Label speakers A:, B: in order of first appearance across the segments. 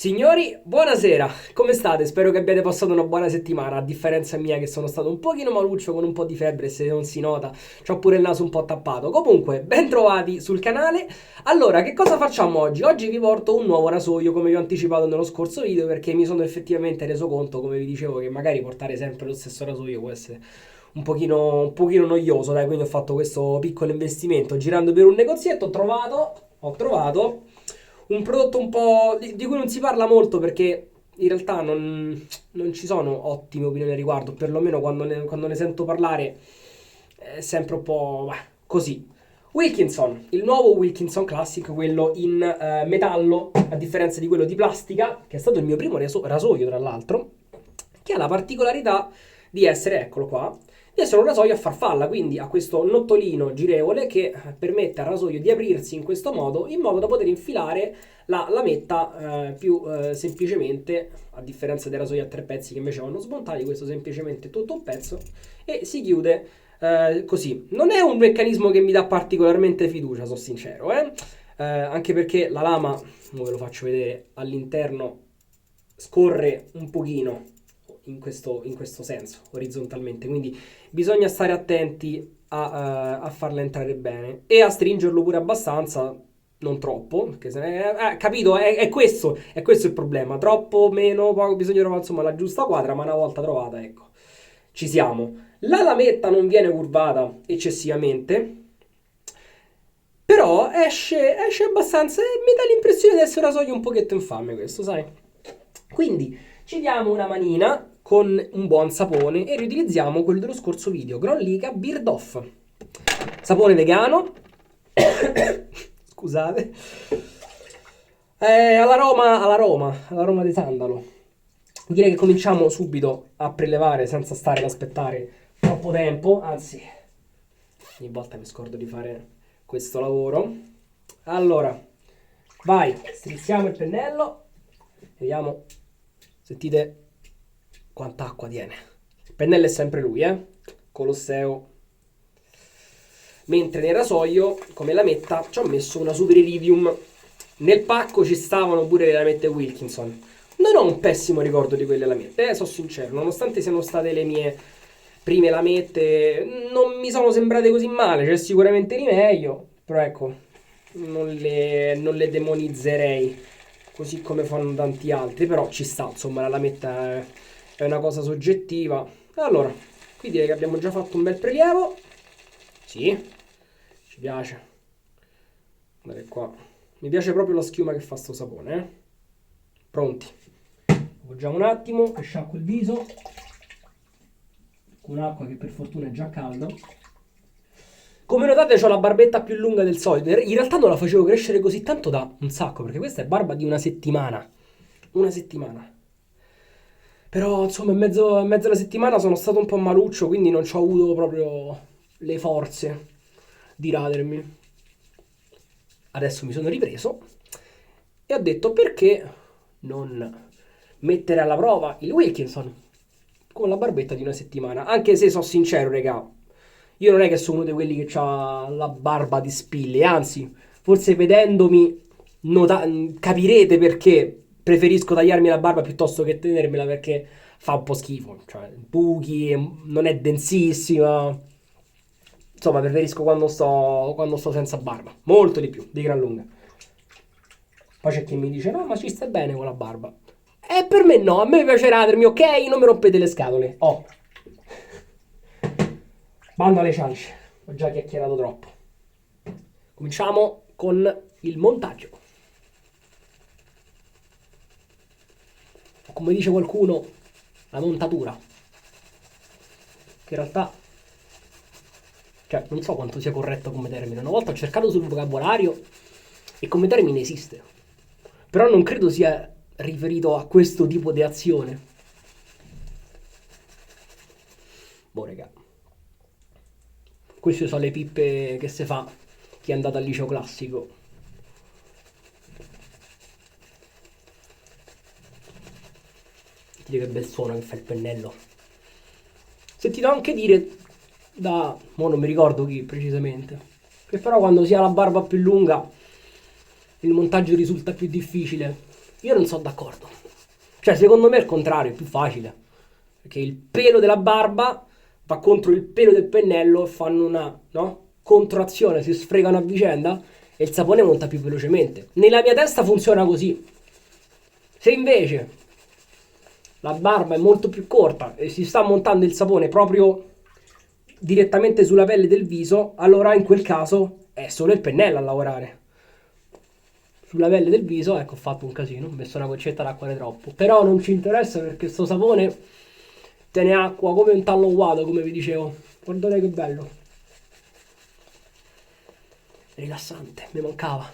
A: Signori, buonasera, come state? Spero che abbiate passato una buona settimana, a differenza mia che sono stato un pochino maluccio con un po' di febbre, se non si nota, c'ho pure il naso un po' tappato. Comunque, ben trovati sul canale. Allora, che cosa facciamo oggi? Oggi vi porto un nuovo rasoio, come vi ho anticipato nello scorso video, perché mi sono effettivamente reso conto, come vi dicevo, che magari portare sempre lo stesso rasoio può essere un pochino noioso, dai, quindi ho fatto questo piccolo investimento. Girando per un negozietto ho trovato un prodotto un po' di cui non si parla molto perché in realtà non ci sono ottime opinioni al riguardo, perlomeno quando ne sento parlare è sempre un po' così. Wilkinson, il nuovo Wilkinson Classic, quello in metallo, a differenza di quello di plastica, che è stato il mio primo rasoio tra l'altro, che ha la particolarità di essere, eccolo qua, di essere un rasoio a farfalla, quindi ha questo nottolino girevole che permette al rasoio di aprirsi in modo da poter infilare la lametta più semplicemente, a differenza dei rasoi a tre pezzi che invece vanno smontati, questo semplicemente tutto un pezzo e si chiude così. Non è un meccanismo che mi dà particolarmente fiducia, sono sincero, anche perché la lama, come ve lo faccio vedere, all'interno scorre un pochino in questo senso, orizzontalmente, quindi bisogna stare attenti a farla entrare bene e a stringerlo pure abbastanza, non troppo, perché se capito, è questo il problema, troppo, meno, poco, bisogna trovare insomma la giusta quadra, ma una volta trovata, ecco, ci siamo. La lametta non viene curvata eccessivamente, però esce abbastanza e mi dà l'impressione di essere un rasoio un pochetto infame questo, sai? Quindi ci diamo una manina con un buon sapone e riutilizziamo quello dello scorso video, Gronlica Beard Off. Sapone vegano. Scusate. All'aroma di sandalo. Direi che cominciamo subito a prelevare senza stare ad aspettare troppo tempo, anzi, ogni volta mi scordo di fare questo lavoro. Allora, vai, strizziamo il pennello. Vediamo, sentite quanta acqua tiene. Il pennello è sempre lui, Colosseo. Mentre nel rasoio, come lametta, ci ho messo una Super Iridium. Nel pacco ci stavano pure le lamette Wilkinson. Non ho un pessimo ricordo di quelle lamette, sono sincero. Nonostante siano state le mie prime lamette, non mi sono sembrate così male. C'è sicuramente di meglio, però ecco, non le demonizzerei così come fanno tanti altri. Però ci sta, insomma, la lametta è una cosa soggettiva. Allora, qui direi che abbiamo già fatto un bel prelievo. Sì, ci piace. Guardate qua. Mi piace proprio la schiuma che fa sto sapone, Pronti. Appoggiamo un attimo e sciacquo il viso con acqua che per fortuna è già calda. Come notate ho la barbetta più lunga del solito. In realtà non la facevo crescere così tanto da un sacco, perché questa è barba di una settimana. Una settimana. Però insomma in mezzo alla settimana sono stato un po' maluccio, quindi non ci ho avuto proprio le forze di radermi. Adesso mi sono ripreso e ho detto perché non mettere alla prova il Wilkinson con la barbetta di una settimana. Anche se sono sincero, regà, io non è che sono uno di quelli che ha la barba di spille, anzi, forse vedendomi capirete perché preferisco tagliarmi la barba piuttosto che tenermela, perché fa un po' schifo, cioè buchi, non è densissima. Insomma, preferisco quando sto senza barba, molto di più, di gran lunga. Poi c'è chi mi dice, no, ma ci stai bene con la barba. E per me no, a me piace radermi, ok? Non mi rompete le scatole. Oh. Bando alle ciance, ho già chiacchierato troppo. Cominciamo con il montaggio. Come dice qualcuno, la montatura. Che in realtà, cioè, non so quanto sia corretto come termine. Una volta ho cercato sul vocabolario e come termine esiste. Però non credo sia riferito a questo tipo di azione. Boh, raga. Queste sono le pippe che si fa chi è andato al liceo classico. Sentite che bel suono che fa il pennello. Sentito anche dire mo non mi ricordo chi precisamente, che però quando si ha la barba più lunga il montaggio risulta più difficile. Io non sono d'accordo. Cioè, secondo me è il contrario, è più facile. Perché il pelo della barba va contro il pelo del pennello e fanno una, no? Controazione, si sfregano a vicenda e il sapone monta più velocemente. Nella mia testa funziona così. Se invece la barba è molto più corta e si sta montando il sapone proprio direttamente sulla pelle del viso, allora in quel caso è solo il pennello a lavorare. Sulla pelle del viso, ecco, ho fatto un casino, ho messo una goccetta d'acqua di troppo. Però non ci interessa perché sto sapone tiene acqua come un tallo guado, come vi dicevo. Guardate che bello. Rilassante, mi mancava.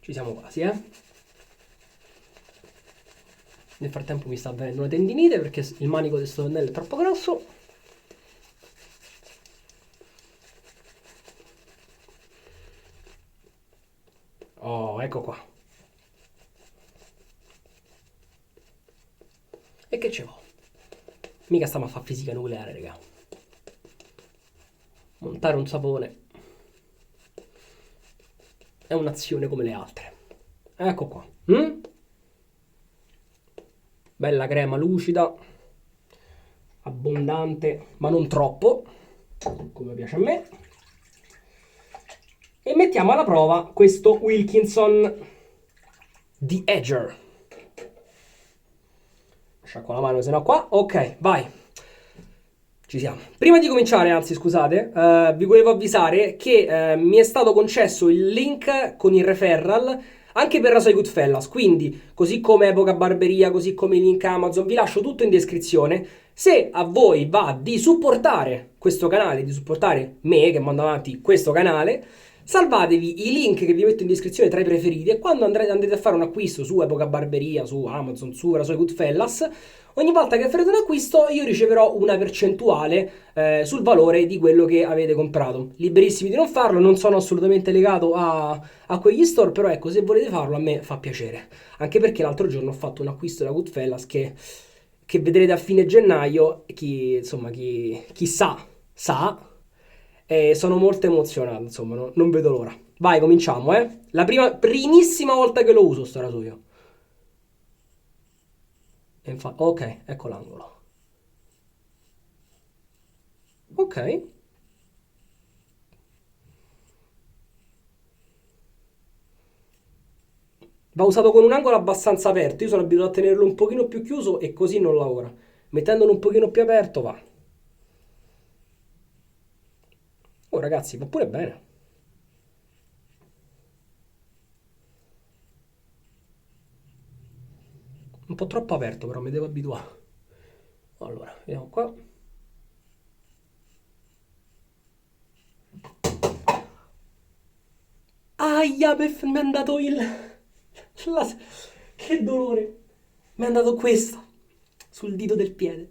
A: Ci siamo quasi, eh. Nel frattempo mi sta avvenendo una tendinite perché il manico di sto pennello è troppo grosso. Oh, ecco qua. E che ce vo? Mica stiamo a fare fisica nucleare, raga. Montare un sapone è un'azione come le altre. Ecco qua. Bella crema lucida, abbondante, ma non troppo, come piace a me. E mettiamo alla prova questo Wilkinson The Edger. Sciacqua la mano, se no qua. Ok, vai. Ci siamo. Prima di cominciare, anzi scusate, vi volevo avvisare che mi è stato concesso il link con il referral anche per Rasoy Goodfellas, quindi così come Epoca Barberia, così come il link Amazon, vi lascio tutto in descrizione. Se a voi va di supportare questo canale, di supportare me che mando avanti questo canale, salvatevi i link che vi metto in descrizione tra i preferiti e quando andrete a fare un acquisto su Epoca Barberia, su Amazon, su Rasoy Goodfellas, ogni volta che farete un acquisto io riceverò una percentuale sul valore di quello che avete comprato. Liberissimi di non farlo, non sono assolutamente legato a quegli store, però ecco, se volete farlo a me fa piacere. Anche perché l'altro giorno ho fatto un acquisto da Goodfellas che vedrete a fine gennaio, chi, insomma, chi sa, e sono molto emozionato, insomma, non vedo l'ora. Vai, cominciamo, eh. La primissima volta che lo uso sto rasoio. E infatti, ok, ecco l'angolo. Ok. Va usato con un angolo abbastanza aperto. Io sono abituato a tenerlo un pochino più chiuso e così non lavora. Mettendolo un pochino più aperto va. Oh ragazzi, va pure bene. Un po' troppo aperto però, mi devo abituare. Allora, vediamo qua. Aia, mi è andato il... la- Che dolore. Mi è andato questo. Sul dito del piede.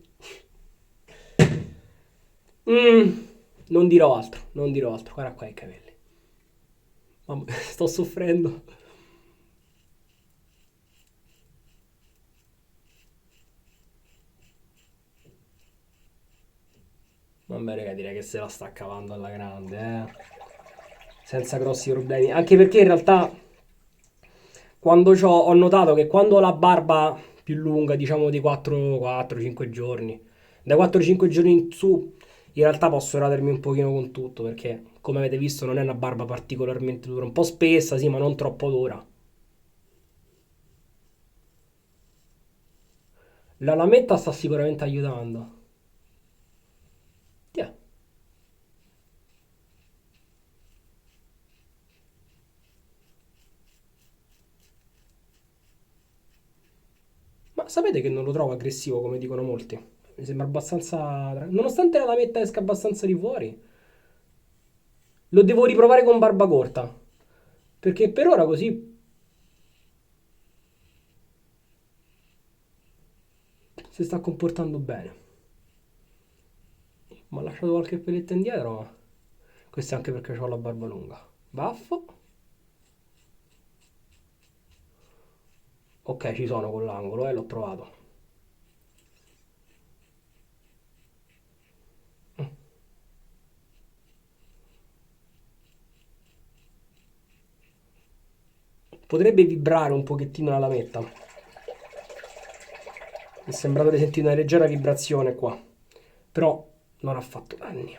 A: Mm, non dirò altro, non dirò altro. Guarda qua i capelli. Mamma, sto soffrendo. Vabbè, raga, direi che se la sta cavando alla grande, senza grossi problemi. Anche perché in realtà ho notato che quando ho la barba più lunga, diciamo di 4-5 giorni, da 4-5 giorni in su, in realtà posso radermi un pochino con tutto, perché come avete visto non è una barba particolarmente dura, un po' spessa, sì, ma non troppo dura. La lametta sta sicuramente aiutando. Tiè. Ma sapete che non lo trovo aggressivo come dicono molti? Mi sembra abbastanza... Nonostante la lametta esca abbastanza di fuori, lo devo riprovare con barba corta. Perché per ora così si sta comportando bene. Mi ha lasciato qualche peletto indietro, ma questo è anche perché ho la barba lunga. Baffo. Ok, ci sono con l'angolo, l'ho trovato. Potrebbe vibrare un pochettino la lametta. Mi è sembrato di sentire una leggera vibrazione qua. Però non ha fatto danni.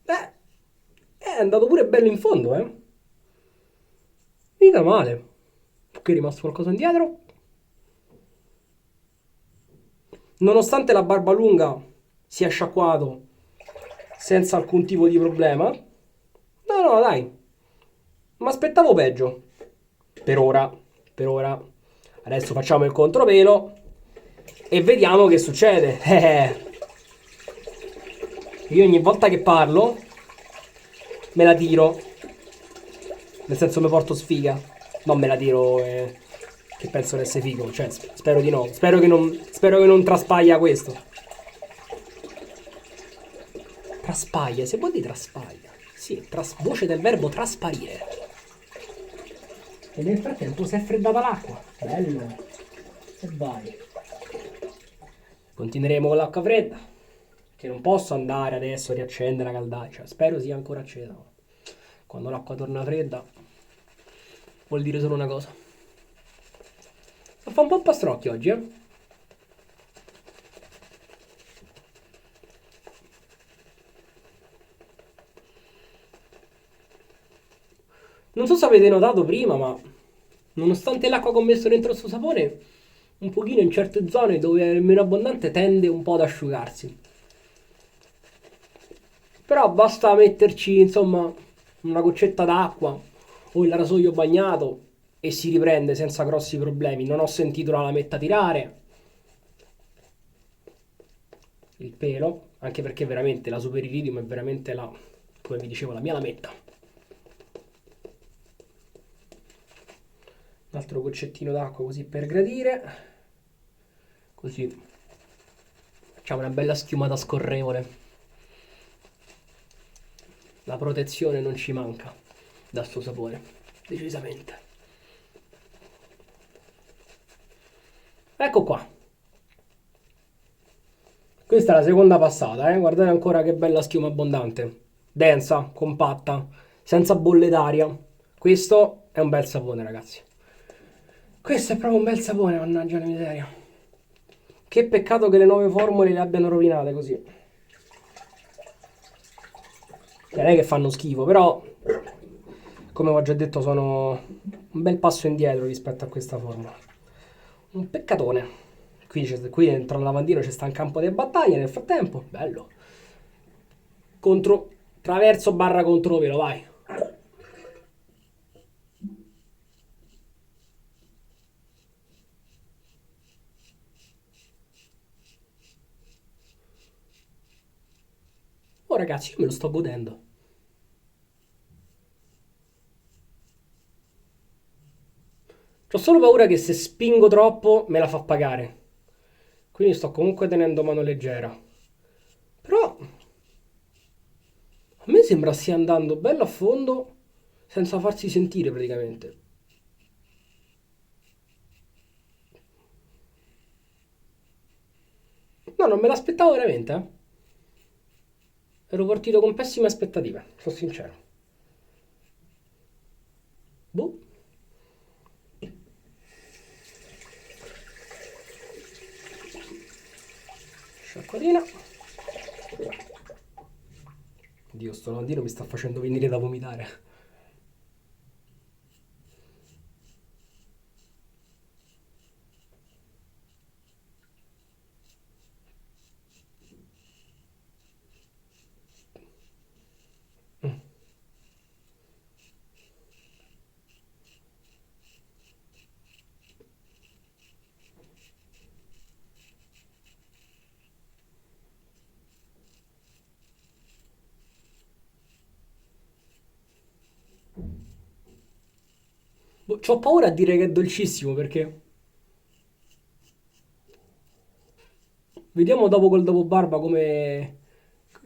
A: Beh, è andato pure bello in fondo, eh. Mica male. Qui è rimasto qualcosa indietro. Nonostante la barba lunga sia sciacquato senza alcun tipo di problema. No, no, dai. Ma aspettavo peggio. Per ora. Per ora. Adesso facciamo il contropelo e vediamo che succede. Io ogni volta che parlo me la tiro. Nel senso mi porto sfiga. Non me la tiro che penso di essere figo. Cioè, spero di no. Spero che non traspaia questo. Traspaia, se vuol dire traspaia. Sì, voce del verbo trasparire. E nel frattempo si è freddata l'acqua. Bello. E vai. Continueremo con l'acqua fredda. Che non posso andare adesso a riaccendere la caldaia. Cioè, spero sia ancora accesa. Quando l'acqua torna fredda, vuol dire solo una cosa. Fa un po' pastrocchi oggi, eh? Non so se avete notato prima, ma nonostante l'acqua che ho messo dentro il suo sapone, un pochino in certe zone dove è meno abbondante tende un po' ad asciugarsi. Però basta metterci, insomma, una goccetta d'acqua o il rasoio bagnato e si riprende senza grossi problemi. Non ho sentito la lametta tirare il pelo, anche perché veramente la Super Iridium è veramente la, come vi dicevo, la mia lametta. Un altro goccettino d'acqua così per gradire. Così facciamo una bella schiumata scorrevole. La protezione non ci manca da sto sapore, decisamente. Ecco qua. Questa è la seconda passata, eh? Guardate ancora che bella schiuma abbondante. Densa, compatta, senza bolle d'aria. Questo è un bel sapone, ragazzi. Questo è proprio un bel sapone, mannaggia la miseria. Che peccato che le nuove formule le abbiano rovinate così. Non è che fanno schifo, però, come ho già detto, sono un bel passo indietro rispetto a questa formula. Un peccatone. Qui dentro al lavandino c'è sta un campo di battaglia nel frattempo. Bello. Contro, traverso barra controvelo, vai. Oh ragazzi, io me lo sto godendo. C'ho solo paura che se spingo troppo me la fa pagare. Quindi sto comunque tenendo mano leggera. Però a me sembra stia andando bello a fondo senza farsi sentire praticamente. No, non me l'aspettavo veramente, eh. Ero partito con pessime aspettative, sono sincero. Boh, sciacquolina. Dio, sto lavandino mi sta facendo venire da vomitare. Boh, c'ho paura a dire che è dolcissimo perché vediamo dopo col dopo barba come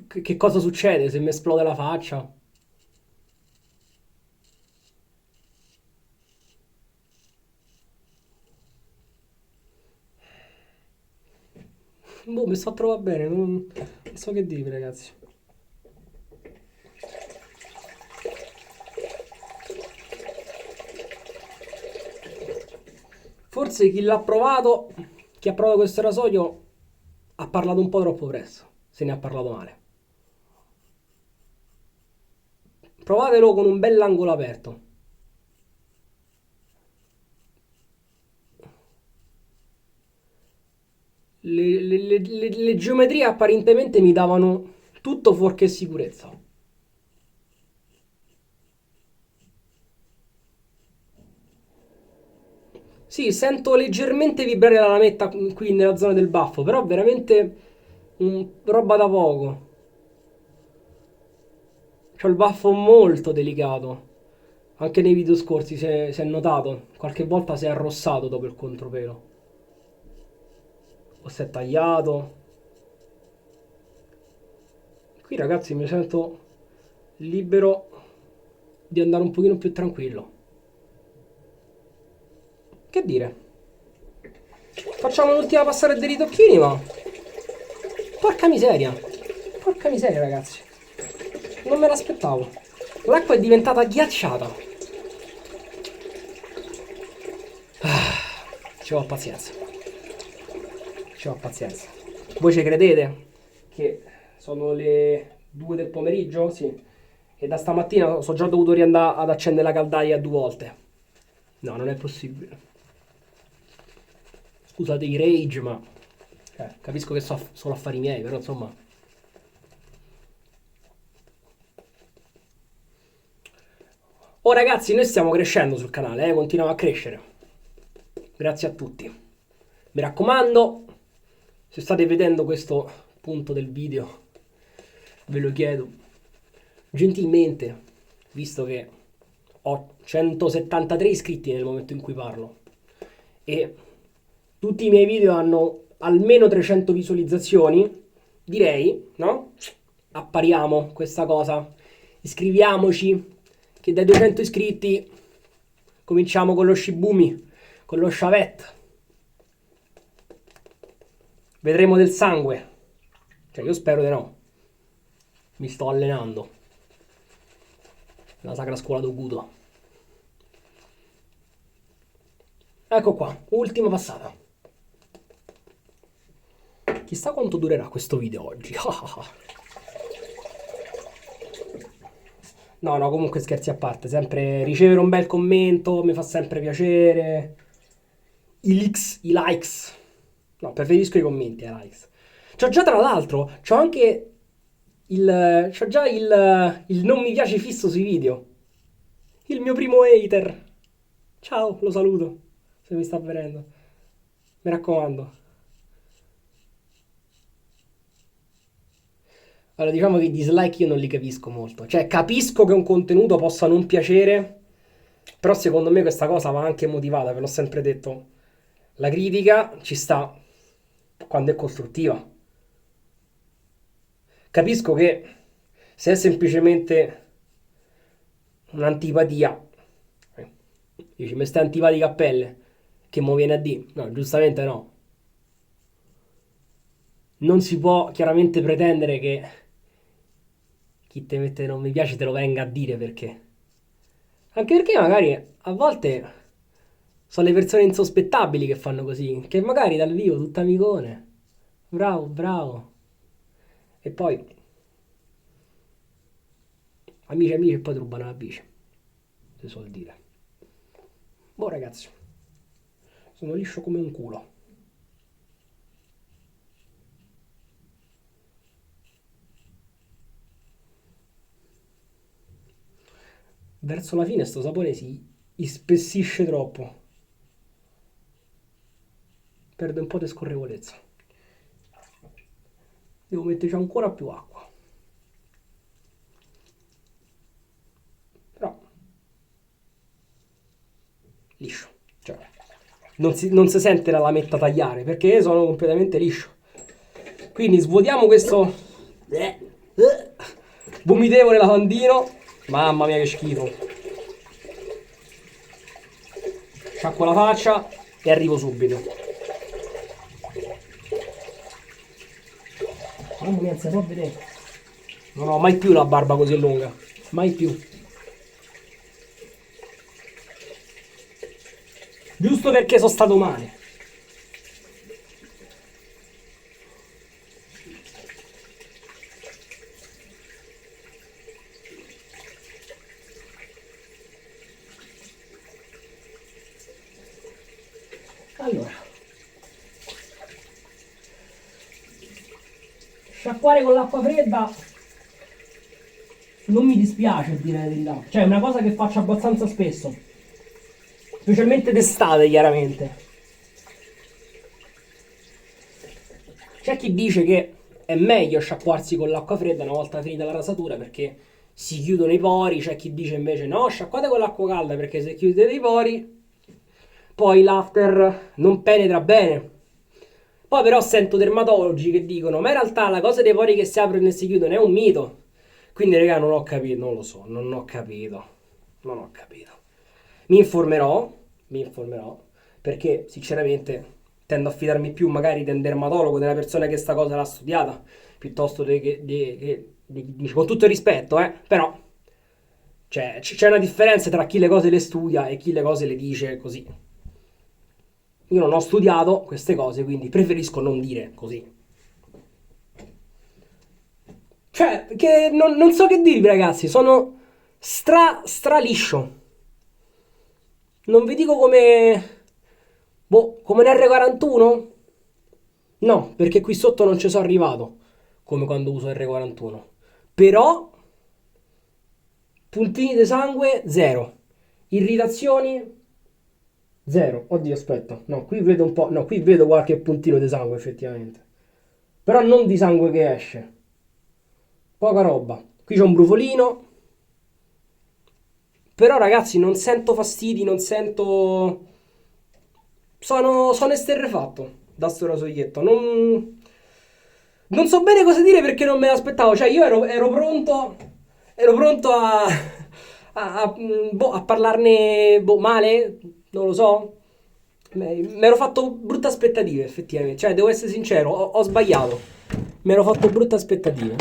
A: che cosa succede se mi esplode la faccia. Boh, mi sto a trovare bene, non so che dirvi, ragazzi. Forse chi l'ha provato, chi ha provato questo rasoio, ha parlato un po' troppo presto. Se ne ha parlato male. Provatelo con un bell'angolo aperto. Le geometrie apparentemente mi davano tutto fuorché sicurezza. Sì, sento leggermente vibrare la lametta qui nella zona del baffo, però veramente roba da poco. C'ho il baffo molto delicato. Anche nei video scorsi si è notato. Qualche volta si è arrossato dopo il contropelo. O si è tagliato. Qui ragazzi mi sento libero di andare un pochino più tranquillo. Che dire? Facciamo l'ultima passata dei ritocchini, ma... Porca miseria! Porca miseria ragazzi. Non me l'aspettavo. L'acqua è diventata ghiacciata. Ci ho pazienza. Ci ho pazienza. Voi ci credete che sono le 2 del pomeriggio? Sì. E da stamattina sono già dovuto riandare ad accendere la caldaia 2 volte. No, non è possibile. Scusate i rage, ma... capisco che sono affari miei, però insomma... Oh ragazzi, noi stiamo crescendo sul canale, continuiamo a crescere. Grazie a tutti. Mi raccomando, se state vedendo questo punto del video, ve lo chiedo gentilmente, visto che ho 173 iscritti nel momento in cui parlo e tutti i miei video hanno almeno 300 visualizzazioni, direi, no? Appariamo questa cosa, iscriviamoci, che dai 200 iscritti cominciamo con lo Shibumi, con lo Sciavette. Vedremo del sangue. Cioè io spero di no. Mi sto allenando. La Sacra Scuola d'Oguto. Ecco qua, ultima passata. Chissà quanto durerà questo video oggi. No, comunque scherzi a parte, sempre ricevere un bel commento mi fa sempre piacere. I likes. No, preferisco i commenti ai likes. C'ho già tra l'altro, c'ho anche c'ho già il non mi piace fisso sui video. Il mio primo hater. Ciao, lo saluto, se mi sta vedendo. Mi raccomando. Allora, diciamo che i dislike io non li capisco molto. Cioè, capisco che un contenuto possa non piacere, però secondo me questa cosa va anche motivata, ve l'ho sempre detto. La critica ci sta quando è costruttiva. Capisco che se è semplicemente un'antipatia, dici, mi stai antipatica a pelle, che mo viene a dire? No, giustamente no. Non si può chiaramente pretendere che chi te mette non mi piace te lo venga a dire perché. Anche perché magari a volte sono le persone insospettabili che fanno così, che magari dal vivo tutta amicone. Bravo, bravo. E poi amici amici e poi ti rubano la bici. Si suol dire. Boh ragazzi, sono liscio come un culo. Verso la fine sto sapore si ispessisce troppo. Perde un po' di scorrevolezza. Devo metterci ancora più acqua. Però liscio. Cioè, non si sente la lametta tagliare perché sono completamente liscio. Quindi svuotiamo questo vomitevole lavandino. Mamma mia che schifo. Sciacquo la faccia e arrivo subito. Mamma mia, non si può vedere. Non ho mai più la barba così lunga. Mai più. Giusto perché sono stato male. Allora, sciacquare con l'acqua fredda non mi dispiace, a dire la verità. Cioè, è una cosa che faccio abbastanza spesso. Specialmente d'estate, chiaramente. C'è chi dice che è meglio sciacquarsi con l'acqua fredda una volta finita la rasatura perché si chiudono i pori. C'è chi dice invece no, sciacquate con l'acqua calda perché se chiudete i pori poi l'after non penetra bene. Poi però sento dermatologi che dicono ma in realtà la cosa dei pori che si aprono e si chiudono è un mito. Quindi raga non ho capito, non lo so, non ho capito. Non ho capito. Mi informerò, perché sinceramente tendo a fidarmi più magari del dermatologo, della persona che sta cosa l'ha studiata, piuttosto con tutto il rispetto, però cioè, c'è una differenza tra chi le cose le studia e chi le cose le dice così. Io non ho studiato queste cose, quindi preferisco non dire così. Cioè, che non so che dirvi ragazzi, sono stra liscio. Non vi dico come... Boh, come un R41? No, perché qui sotto non ci sono arrivato, come quando uso R41. Però, puntini di sangue, zero. Irritazioni, zero. Oddio, aspetta. No, qui vedo un po'... No, qui vedo qualche puntino di sangue, effettivamente. Però non di sangue che esce. Poca roba. Qui c'è un brufolino. Però, ragazzi, non sento fastidi, non sento... sono esterrefatto da sto rasoietto. Non so bene cosa dire perché non me l'aspettavo. Cioè, io ero pronto. Ero pronto a parlarne male. Non lo so. Mi ero fatto brutte aspettative, effettivamente. Cioè, devo essere sincero, ho sbagliato. Mi ero fatto brutte aspettative.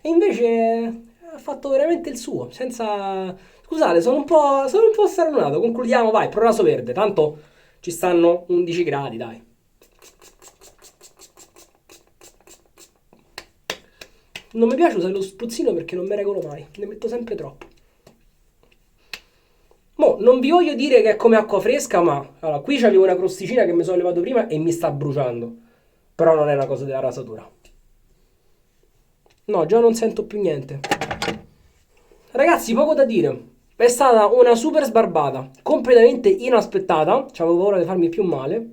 A: E invece ha fatto veramente il suo. Senza. Scusate, sono un po' stralunato. Concludiamo, vai, pro raso verde. Tanto ci stanno 11 gradi, dai. Non mi piace usare lo spruzzino perché non mi regolo mai, ne metto sempre troppo. Mo, non vi voglio dire che è come acqua fresca, ma allora, qui c'avevo una crosticina che mi sono levato prima e mi sta bruciando. Però non è una cosa della rasatura. No, già non sento più niente. Ragazzi, poco da dire. È stata una super sbarbata, completamente inaspettata. C'avevo paura di farmi più male.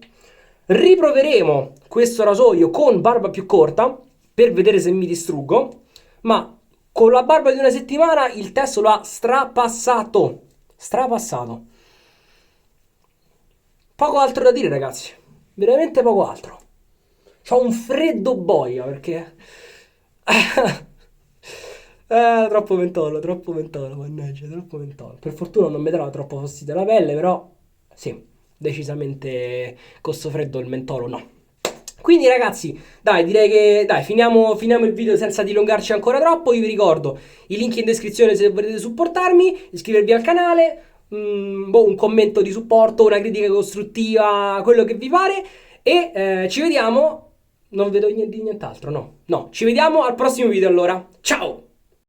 A: Riproveremo questo rasoio con barba più corta per vedere se mi distruggo. Ma con la barba di una settimana il testo lo ha strapassato. Strapassato. Poco altro da dire, ragazzi. Veramente poco altro. C'ho un freddo boia perché. Troppo mentolo, mannaggia, troppo mentolo. Per fortuna non mi darà troppo fastidio la pelle, però sì, decisamente con sto freddo il mentolo no. Quindi ragazzi, dai, direi che dai, finiamo il video senza dilungarci ancora troppo. Io vi ricordo i link in descrizione se volete supportarmi, iscrivervi al canale, un commento di supporto, una critica costruttiva, quello che vi pare. E ci vediamo. Non vedo nient'altro, no. No, ci vediamo al prossimo video allora. Ciao!